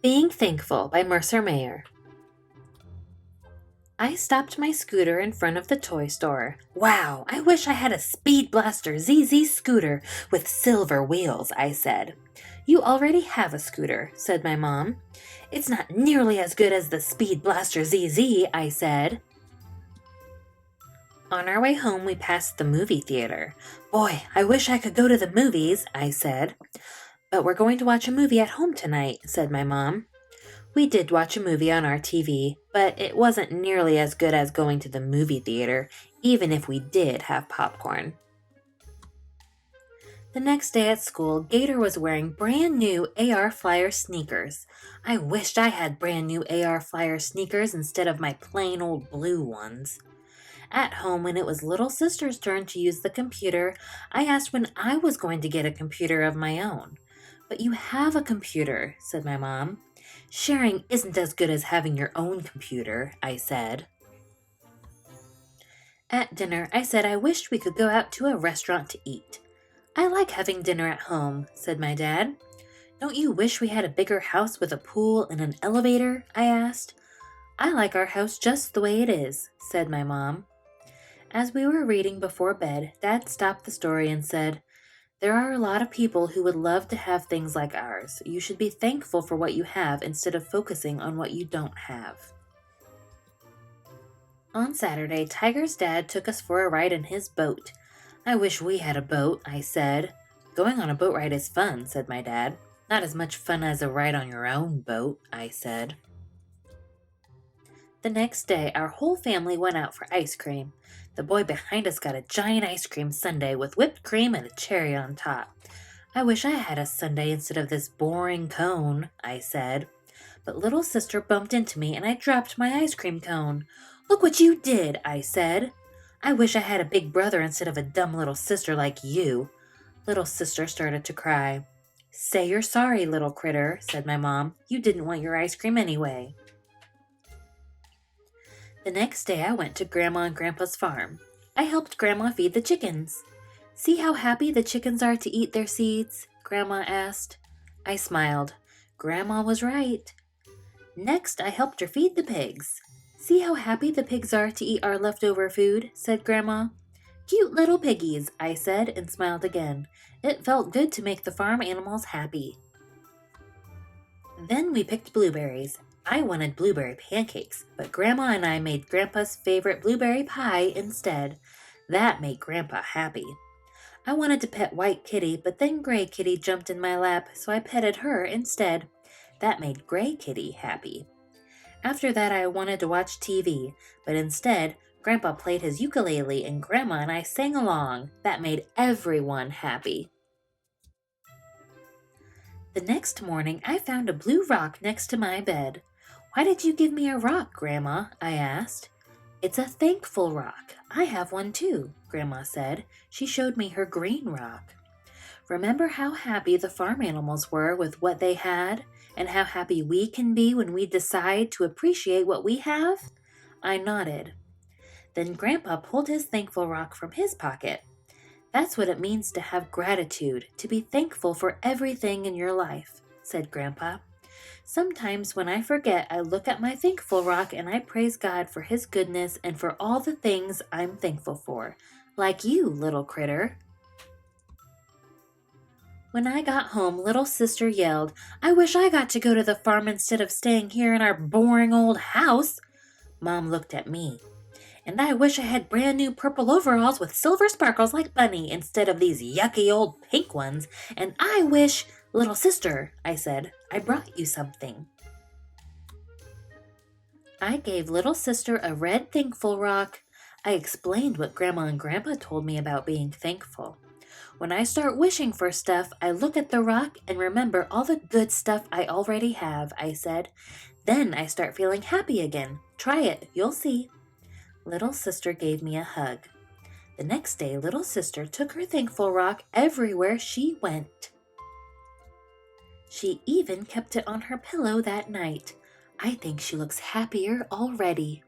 Being Thankful by Mercer Mayer. I stopped my scooter in front of the toy store. Wow, I wish I had a Speed Blaster ZZ scooter with silver wheels, I said. You already have a scooter, said my mom. It's not nearly as good as the Speed Blaster ZZ, I said. On our way home, we passed the movie theater. Boy, I wish I could go to the movies, I said. But we're going to watch a movie at home tonight, said my mom. We did watch a movie on our TV, but it wasn't nearly as good as going to the movie theater, even if we did have popcorn. The next day at school, Gator was wearing brand new AR Flyer sneakers. I wished I had brand new AR Flyer sneakers instead of my plain old blue ones. At home, when it was little sister's turn to use the computer, I asked when I was going to get a computer of my own. But you have a computer, said my mom. Sharing isn't as good as having your own computer, I said. At dinner, I said I wished we could go out to a restaurant to eat. I like having dinner at home, said my dad. Don't you wish we had a bigger house with a pool and an elevator? I asked. I like our house just the way it is, said my mom. As we were reading before bed, Dad stopped the story and said, There are a lot of people who would love to have things like ours. You should be thankful for what you have instead of focusing on what you don't have. On Saturday, Tiger's dad took us for a ride in his boat. I wish we had a boat, I said. Going on a boat ride is fun, said my dad. Not as much fun as a ride on your own boat, I said. The next day, our whole family went out for ice cream. The boy behind us got a giant ice cream sundae with whipped cream and a cherry on top. I wish I had a sundae instead of this boring cone, I said. But little sister bumped into me and I dropped my ice cream cone. Look what you did, I said. I wish I had a big brother instead of a dumb little sister like you. Little sister started to cry. Say you're sorry, little critter, said my mom. You didn't want your ice cream anyway. The next day I went to Grandma and Grandpa's farm. I helped Grandma feed the chickens. See how happy the chickens are to eat their seeds? Grandma asked. I smiled. Grandma was right. Next, I helped her feed the pigs. See how happy the pigs are to eat our leftover food? Said Grandma. Cute little piggies, I said and smiled again. It felt good to make the farm animals happy. Then we picked blueberries. I wanted blueberry pancakes, but Grandma and I made Grandpa's favorite blueberry pie instead. That made Grandpa happy. I wanted to pet White Kitty, but then Gray Kitty jumped in my lap, so I petted her instead. That made Gray Kitty happy. After that, I wanted to watch TV, but instead, Grandpa played his ukulele and Grandma and I sang along. That made everyone happy. The next morning, I found a blue rock next to my bed. Why did you give me a rock, Grandma? I asked. It's a thankful rock. I have one too, Grandma said. She showed me her green rock. Remember how happy the farm animals were with what they had, and how happy we can be when we decide to appreciate what we have? I nodded. Then Grandpa pulled his thankful rock from his pocket. That's what it means to have gratitude, to be thankful for everything in your life, said Grandpa. Sometimes when I forget, I look at my thankful rock and I praise God for his goodness and for all the things I'm thankful for. Like you, little critter. When I got home, little sister yelled, I wish I got to go to the farm instead of staying here in our boring old house. Mom looked at me. And I wish I had brand new purple overalls with silver sparkles like Bunny instead of these yucky old pink ones. And I wish, little sister, I said, I brought you something. I gave little sister a red thankful rock. I explained what Grandma and Grandpa told me about being thankful. When I start wishing for stuff, I look at the rock and remember all the good stuff I already have, I said. Then I start feeling happy again. Try it, you'll see. Little sister gave me a hug. The next day, little sister took her thankful rock everywhere she went. She even kept it on her pillow that night. I think she looks happier already.